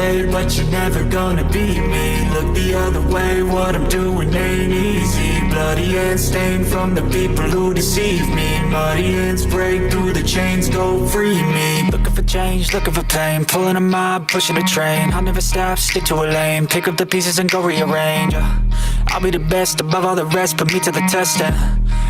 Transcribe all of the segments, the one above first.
play, but you're never gonna beat me. Look the other way, what I'm doing ain't easy. Bloody hands stained from the people who deceive me. Muddy hands break through the chains, go free me. Looking for change, looking for pain, pulling a mob, pushing a train. I'll never stop, stick to a lane, pick up the pieces and go rearrange. I'll be the best above all the rest, put me to the test and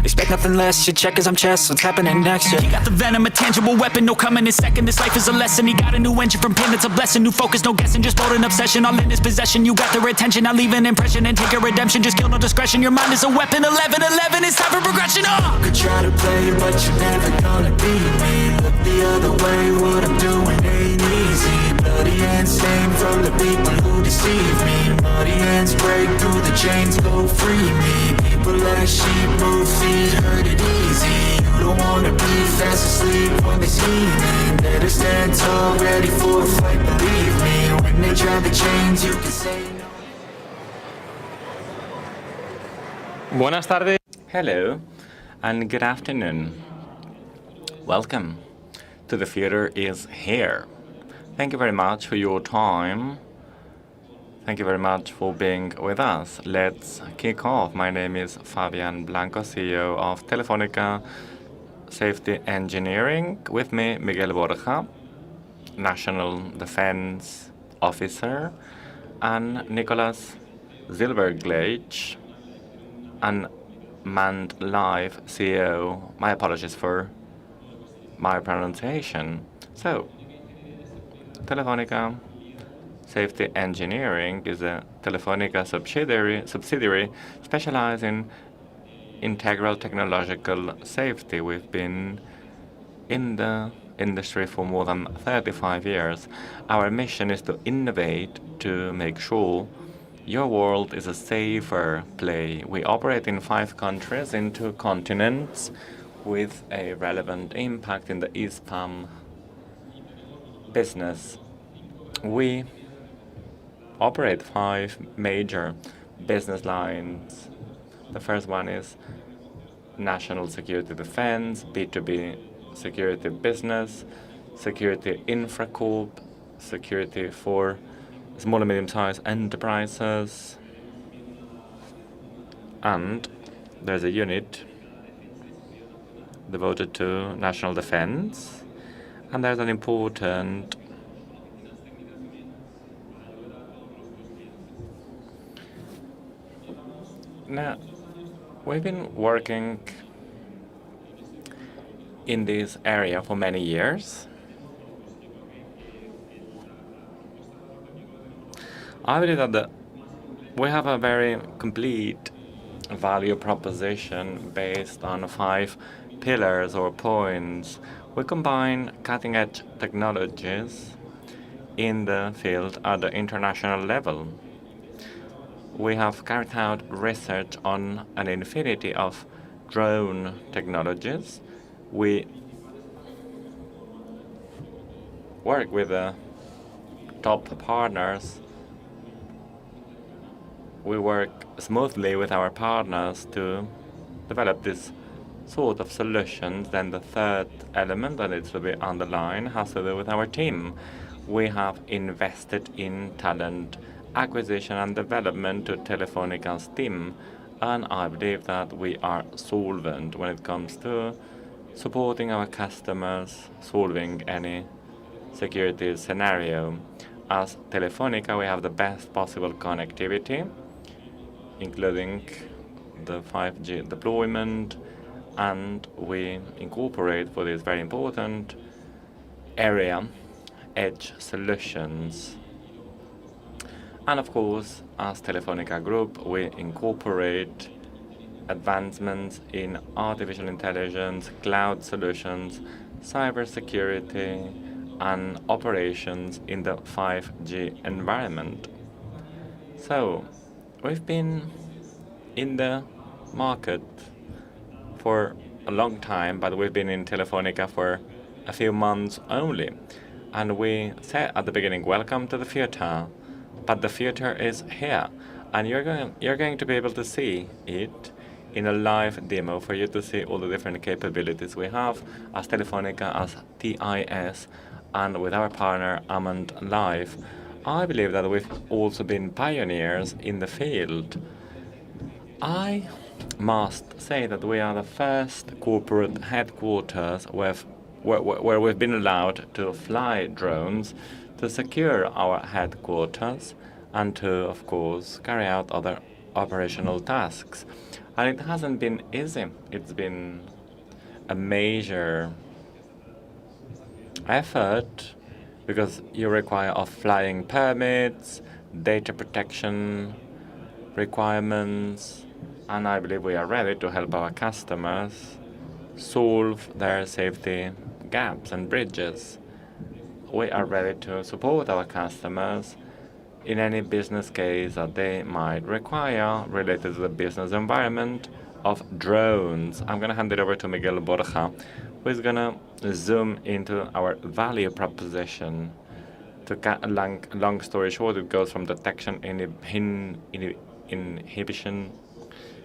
expect nothing less. Your check is I'm chess, what's happening next? You got the venom, a tangible weapon, no coming in second. This life is a lesson. He got a new engine from pain, it's a blessing. New focus, no guessing, just bold and obsession. All in his possession, you got their attention. I'll leave an impression and take a redemption. Just kill no discretion, your mind is a weapon. 11-11, it's time for progression. Could try to play, but you're never gonna beat me. Look the other way, what I'm doing ain't easy. Bloody hands stained from the people who deceive me. Muddy hands break through the chains, go free me. People like sheep move feet, hurt it easy. You don't wanna be fast asleep when they see me. Better stand tall, ready for a fight, believe me. When they try to change, you can say no. Buenas tardes. Hello and good afternoon. Welcome to The Theater is Here. Thank you very much for your time. Thank you very much for being with us. Let's kick off. My name is Fabián, Blanco, CEO of Telefonica Safety Engineering. With me, Miguel Borja, National Defense Officer, and Nicholas Zylberglajt, Unmanned Live CEO. My apologies for my pronunciation. So, Telefonica Safety Engineering is a Telefonica subsidiary specialized in integral technological safety. We've been in the industry for more than 35 years. Our mission is to innovate to make sure your world is a safer place. We operate in 5 countries, in 2 continents, with a relevant impact in the ESPAM business. We operate 5 major business lines. The first one is national security defense, B2B security business, security infracorp, security for small and medium-sized enterprises, and there's a unit devoted to national defense, and there's an important Now, we've been working in this area for many years. I believe that we have a very complete value proposition based on 5 pillars or points. We combine cutting-edge technologies in the field at the international level. We have carried out research on an infinity of drone technologies. We work with the top partners. We work smoothly with our partners to develop this sort of solutions. Then the third element that needs to be underlined has to do with our team. We have invested in talent acquisition and development to Telefonica's team, and I believe that we are solvent when it comes to supporting our customers, solving any security scenario. As Telefonica, we have the best possible connectivity, including the 5G deployment, and we incorporate for this very important area edge solutions. And of course, as Telefonica Group, we incorporate advancements in artificial intelligence, cloud solutions, cybersecurity, and operations in the 5G environment. So, we've been in the market for a long time, but we've been in Telefonica for a few months only. And we said at the beginning, welcome to the theater. But the theater is here, and you're going to be able to see it in a live demo for you to see all the different capabilities we have as Telefonica, as TIS, and with our partner Unmanned Live. I believe that we've also been pioneers in the field. I must say that we are the first corporate headquarters where we've been allowed to fly drones to secure our headquarters and to, of course, carry out other operational tasks. And it hasn't been easy. It's been a major effort because you require flying permits, data protection requirements, and I believe we are ready to help our customers solve their safety gaps and bridges. We are ready to support our customers in any business case that they might require related to the business environment of drones. I'm going to hand it over to Miguel Borja, who is going to zoom into our value proposition. To cut a long story short, it goes from detection, inhibition,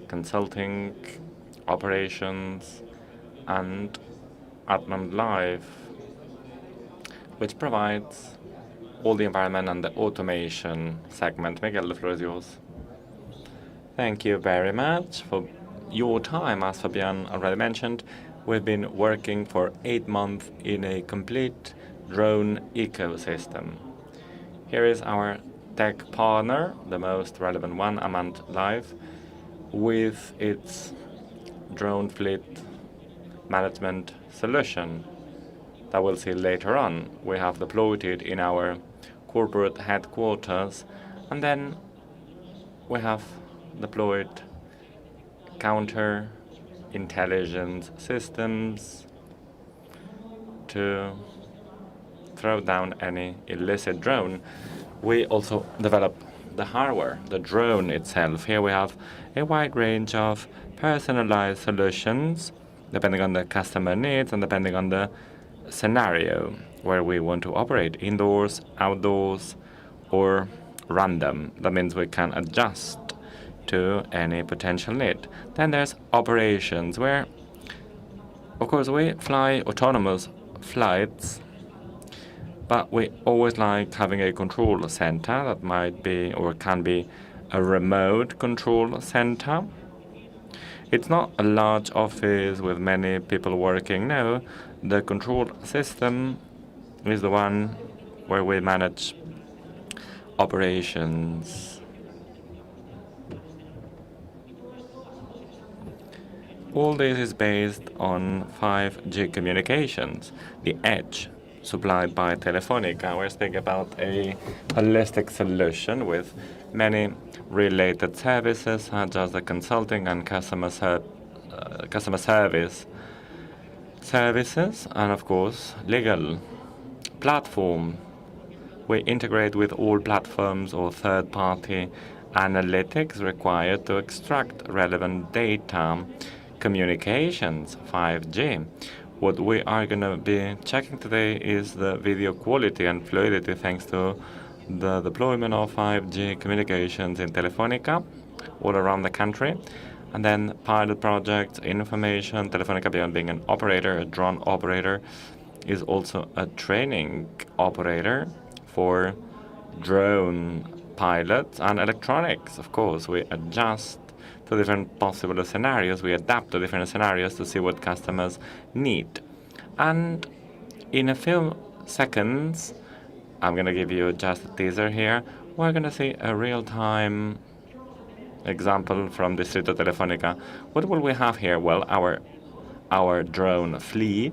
consulting, operations, and Unmanned life, which provides all the environment and the automation segment. Miguel, the floor is yours. Thank you very much for your time. As Fabián already mentioned, we've been working for 8 months in a complete drone ecosystem. Here is our tech partner, the most relevant one, Unmanned Life, with its drone fleet management solution that we'll see later on. We have deployed it in our corporate headquarters, and then we have deployed counter-intelligence systems to throw down any illicit drone. We also develop the hardware, the drone itself. Here we have a wide range of personalized solutions depending on the customer needs and depending on the scenario where we want to operate, indoors, outdoors, or random. That means we can adjust to any potential need. Then there's operations, where, of course, we fly autonomous flights, but we always like having a control center that might be or can be a remote control center. It's not a large office with many people working. No, the control system is the one where we manage operations. All this is based on 5G communications, the edge supplied by Telefonica. We're speaking about a holistic solution with many related services, such as the consulting and customer service services, and of course, legal platform. We integrate with all platforms or third-party analytics required to extract relevant data, communications, 5G. What we are going to be checking today is the video quality and fluidity thanks to the deployment of 5G communications in Telefonica all around the country. And then pilot projects, information. Telefonica, beyond being an operator, a drone operator, is also a training operator for drone pilots and electronics. Of course, we adjust to different possible scenarios. We adapt to different scenarios to see what customers need. And in a few seconds, I'm going to give you just a teaser here. We're going to see a real-time example from the Distrito Telefonica. What will we have here? Well, our drone fleet,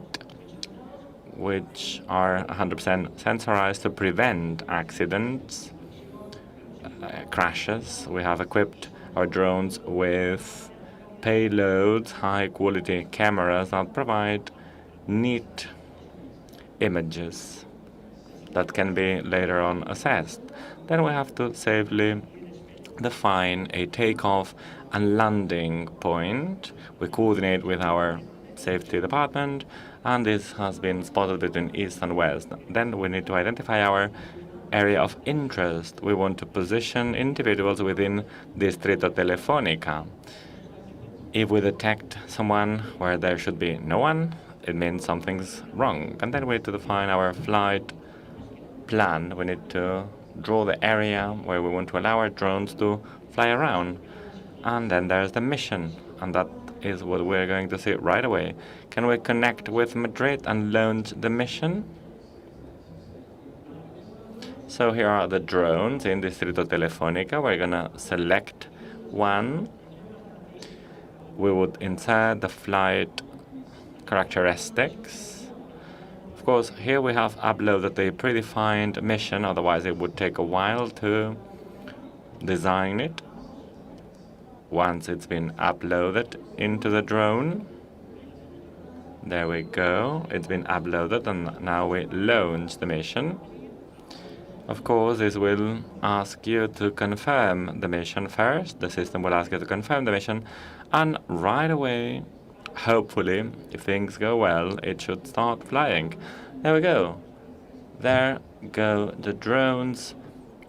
which are 100% sensorized to prevent accidents, crashes. We have equipped our drones with payloads, high-quality cameras that provide neat images that can be later on assessed. Then we have to safely define a takeoff and landing point. We coordinate with our safety department, and this has been spotted between east and west. Then we need to identify our area of interest. We want to position individuals within Distrito Telefonica. If we detect someone where there should be no one, it means something's wrong. And then we need to define our flight plan. We need to draw the area where we want to allow our drones to fly around. And then there's the mission, and that is what we're going to see right away. Can we connect with Madrid and launch the mission? So here are the drones in Distrito Telefonica. We're going to select one. We would insert the flight characteristics. Of course, here we have uploaded a predefined mission, otherwise it would take a while to design it. Once it's been uploaded into the drone, there we go, it's been uploaded, and now we launch the mission. Of course, this will ask you to confirm the mission first. The system will ask you to confirm the mission, and right away, hopefully, if things go well, it should start flying. There we go. There go the drones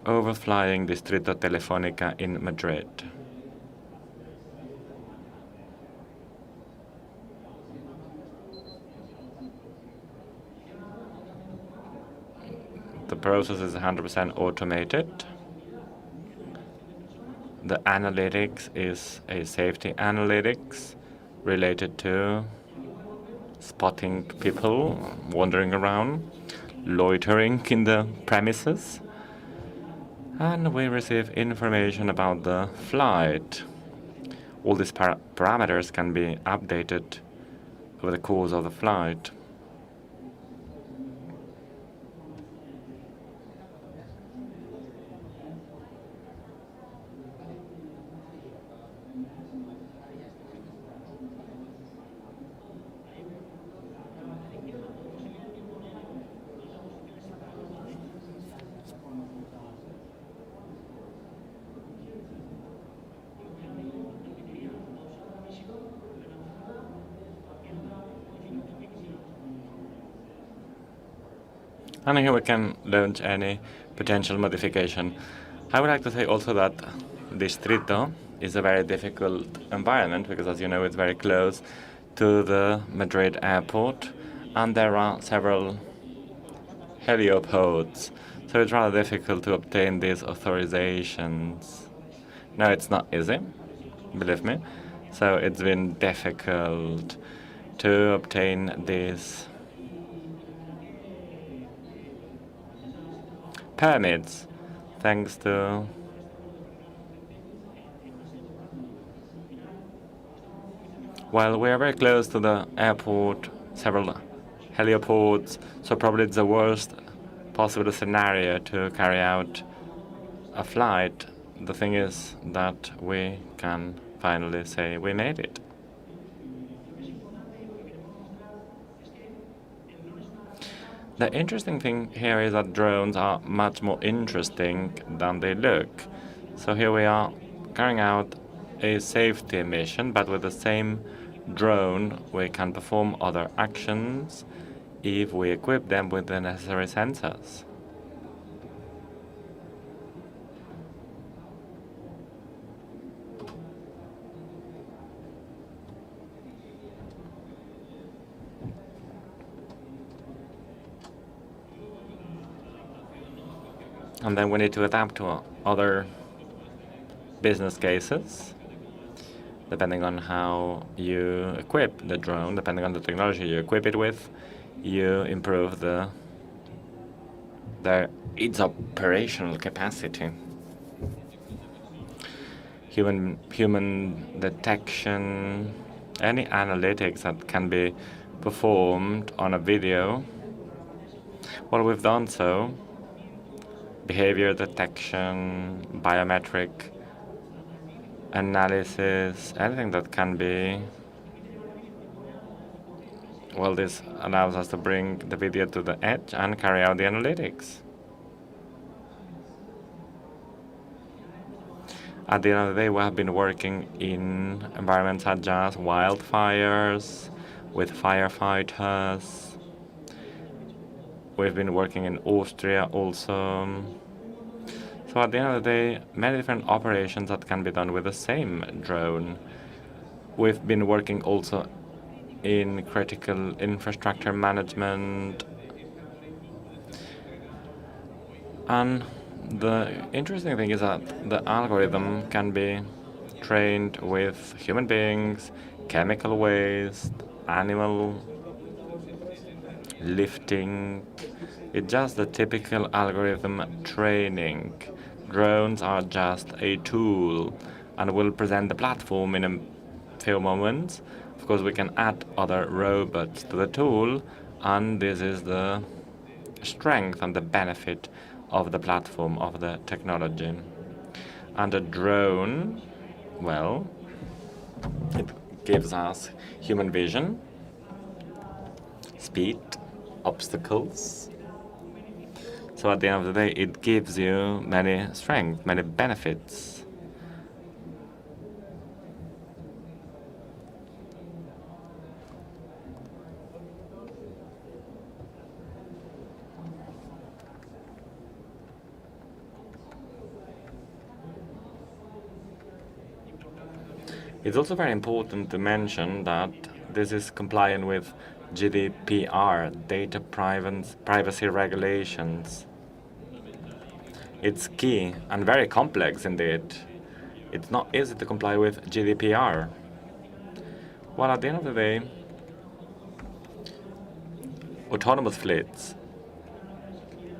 overflying Distrito Telefonica in Madrid. The process is 100% automated. The analytics is a safety analytics related to spotting people wandering around, loitering in the premises. And we receive information about the flight. All these parameters can be updated over the course of the flight. And here we can launch any potential modification. I would like to say also that Distrito is a very difficult environment because, as you know, it's very close to the Madrid airport, and there are several heliopods. So it's rather difficult to obtain these authorizations. No, it's not easy, believe me. So it's been difficult to obtain these permits, thanks to while we are very close to the airport, several heliopods, so probably it's the worst possible scenario to carry out a flight. The thing is that we can finally say we made it. The interesting thing here is that drones are much more interesting than they look. So here we are carrying out a safety mission, but with the same drone we can perform other actions if we equip them with the necessary sensors. And then we need to adapt to other business cases, depending on how you equip the drone, depending on the technology you equip it with, you improve its operational capacity. Human detection, any analytics that can be performed on a video. Well, we've done so. Behavior detection, biometric analysis, anything that can be. Well, this allows us to bring the video to the edge and carry out the analytics. At the end of the day, we have been working in environments such as wildfires, with firefighters. We've been working in Austria also. So at the end of the day, many different operations that can be done with the same drone. We've been working also in critical infrastructure management. And The interesting thing is that the algorithm can be trained with human beings, chemical waste, animal lifting. It's just the typical algorithm training. Drones are just a tool, and we'll present the platform in a few moments. Of course, we can add other robots to the tool, and this is the strength and the benefit of the platform, of the technology. And a drone, well, it gives us human vision, speed, obstacles. So at the end of the day, it gives you many strengths, many benefits. It's also very important to mention that this is compliant with GDPR, data privacy regulations. It's key and very complex indeed. It's not easy to comply with GDPR. Well, at the end of the day, autonomous fleets,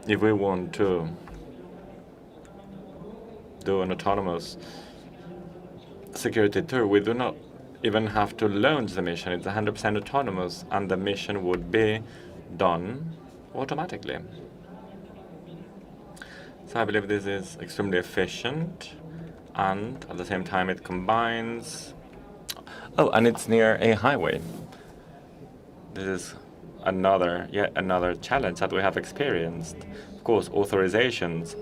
if we want to do an autonomous security tour, we do not even have to launch the mission. It's 100% autonomous, and the mission would be done automatically. So I believe this is extremely efficient, and at the same time it combines... Oh, and it's near a highway. This is yet another challenge that we have experienced. Of course, authorizations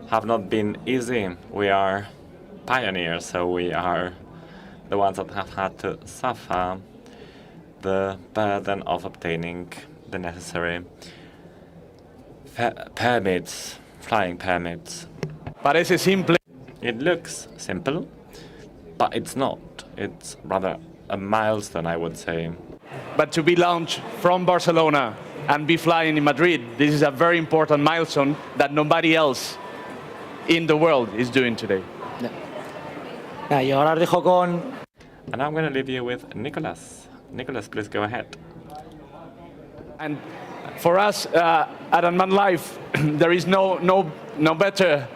have not been easy. We are pioneers, so we are the ones that have had to suffer the burden of obtaining the necessary permits, flying permits. Parece simple. It looks simple, but it's not. It's rather a milestone, I would say. But to be launched from Barcelona and be flying in Madrid, this is a very important milestone that nobody else in the world is doing today. Y ahora os dejo con... And I'm going to leave you with Nicholas. Nicholas, please go ahead. And for us at Unmanned Life, there is no better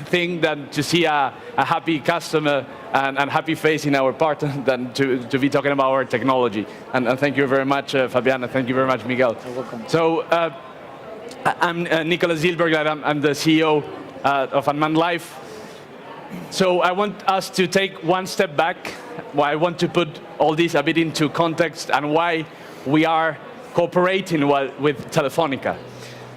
thing than to see a happy customer and happy face in our part than to be talking about our technology. And thank you very much, Fabián, and thank you very much, Miguel. You're welcome. So I'm Nicholas Zylberglajt. I'm the CEO of Unmanned Life. So I want us to take one step back. I want to put all this a bit into context and why we are cooperating with Telefonica.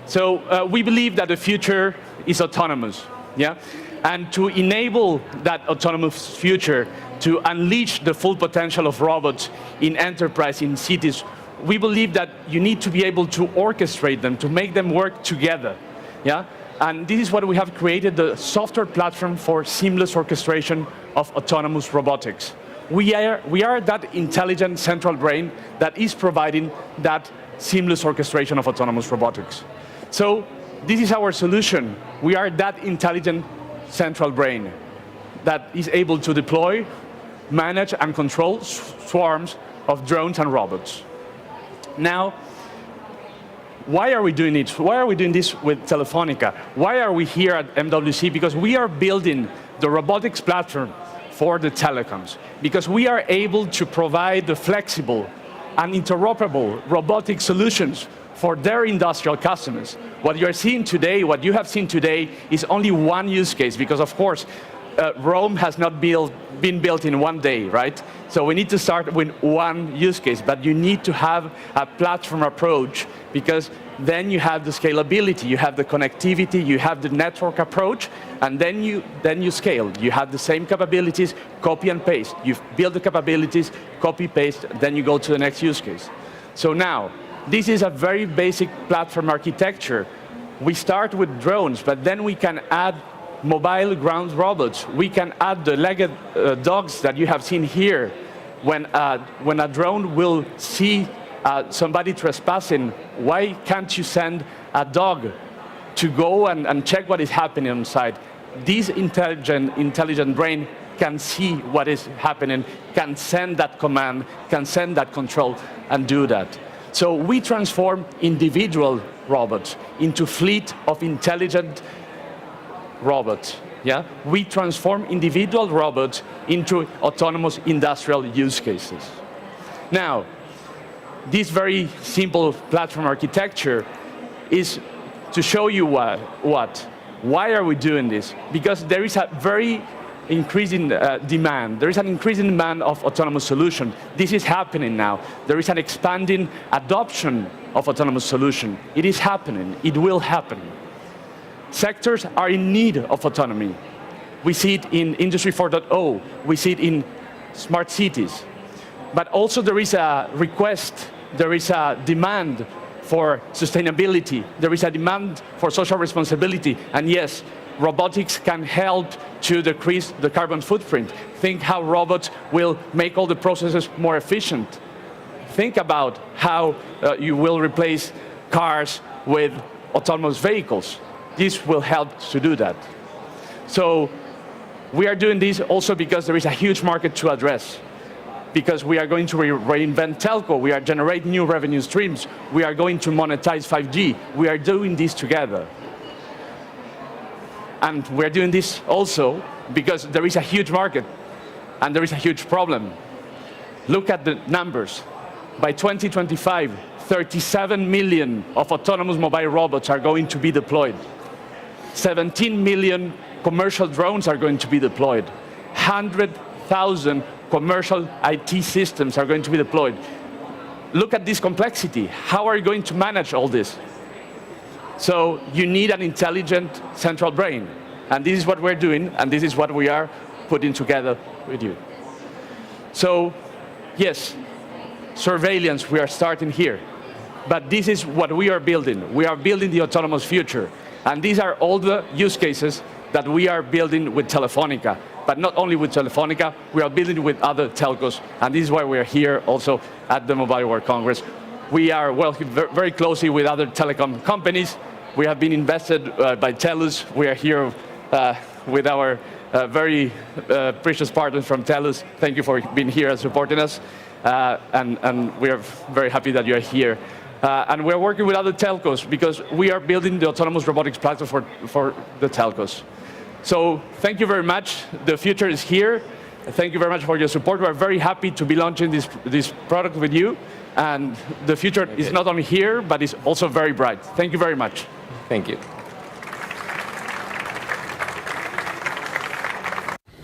So we believe that the future is autonomous, yeah? And to enable that autonomous future, to unleash the full potential of robots in enterprise, in cities, we believe that you need to be able to orchestrate them, to make them work together, yeah? And this is what we have created, the software platform for seamless orchestration of autonomous robotics. We are that intelligent central brain that is providing that seamless orchestration of autonomous robotics. So this is our solution. We are that intelligent central brain that is able to deploy, manage, and control swarms of drones and robots. Now, why are we doing it? Why are we doing this with Telefonica? Why are we here at MWC? Because we are building the robotics platform for the telecoms. Because we are able to provide the flexible and interoperable robotic solutions for their industrial customers. What you are seeing today, what you have seen today, is only one use case. Because of course, Rome has not been built in one day, right? So we need to start with one use case, but you need to have a platform approach, because then you have the scalability, you have the connectivity, you have the network approach, and then you scale. You have the same capabilities, copy and paste. You build the capabilities, copy, paste, then you go to the next use case. So now, this is a very basic platform architecture. We start with drones, but then we can add mobile ground robots. We can add the legged dogs that you have seen here. When a drone will see somebody trespassing, why can't you send a dog to go and check what is happening on site. This intelligent brain can see what is happening, can send that command, can send that control, and do that. So we transform individual robots into fleet of intelligent robots. Yeah? We transform individual robots into autonomous industrial use cases. Now, this very simple platform architecture is to show you what. Why are we doing this? Because there is a very increasing demand. There is an increasing demand of autonomous solution. This is happening now. There is an expanding adoption of autonomous solution. It is happening. It will happen. Sectors are in need of autonomy. We see it in Industry 4.0. We see it in smart cities. But also there is a request, there is a demand for sustainability. There is a demand for social responsibility. And yes, robotics can help to decrease the carbon footprint. Think how robots will make all the processes more efficient. Think about how you will replace cars with autonomous vehicles. This will help to do that. So we are doing this also because there is a huge market to address. Because we are going to reinvent telco, we are generating new revenue streams, we are going to monetize 5G. We are doing this together. And we're doing this also because there is a huge market and there is a huge problem. Look at the numbers. By 2025, 37 million of autonomous mobile robots are going to be deployed. 17 million commercial drones are going to be deployed. 100,000 commercial IT systems are going to be deployed. Look at this complexity. How are you going to manage all this? So you need an intelligent central brain. And this is what we're doing, and this is what we are putting together with you. So yes, surveillance, we are starting here. But this is what we are building. We are building the autonomous future. And these are all the use cases that we are building with Telefonica. But not only with Telefonica, we are building with other telcos. And this is why we are here also at the Mobile World Congress. We are working very closely with other telecom companies. We have been invested by TELUS. We are here with our very precious partners from TELUS. Thank you for being here and supporting us. And we are very happy that you are here. And we're working with other telcos because we are building the autonomous robotics platform for the telcos. So thank you very much. The future is here. Thank you very much for your support. We're very happy to be launching this product with you. And the future is not only here, but is also very bright. Thank you very much. Thank you.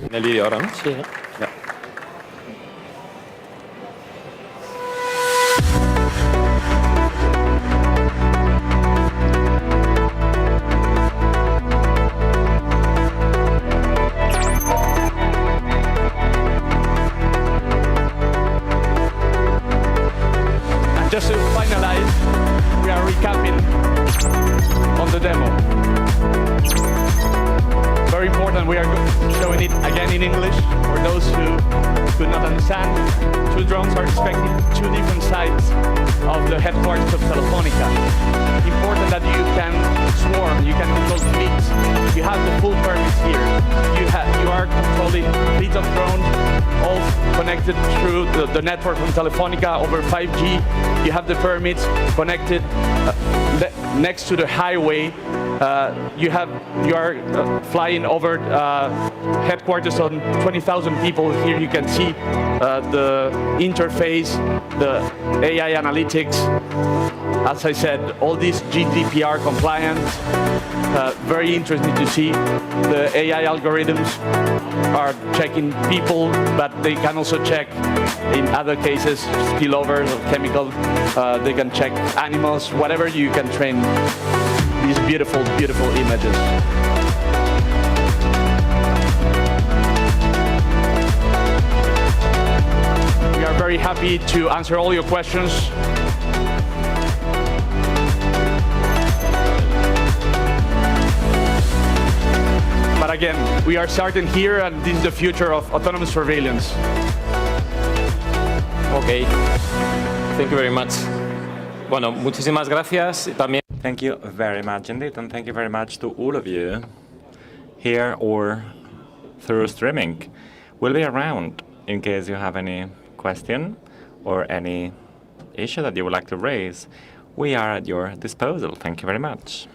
En el vídeo ahora, ¿no? Sí. Yeah. Just to finalize, we are recapping on the demo. Very important, we are showing it again in English for those who could not understand. Two drones are inspecting two different sides of the headquarters of Telefonica. Important that you can swarm, you can control fleets. You have the full permits here. You are controlling fleets of drones, all connected through the network from Telefonica over 5G. You have the permits connected next to the highway. You are flying over headquarters on 20,000 people. Here you can see the interface, the AI analytics. As I said, all these GDPR compliant. Very interesting to see. The AI algorithms are checking people, but they can also check, in other cases, spillovers of chemical. They can check animals, whatever you can train these beautiful, beautiful images. We are very happy to answer all your questions. But again, we are starting here, and this is the future of autonomous surveillance. Okay. Thank you very much. Bueno, muchísimas gracias. También Thank you very much indeed, and thank you very much to all of you here or through streaming. We'll be around in case you have any question or any issue that you would like to raise. We are at your disposal. Thank you very much.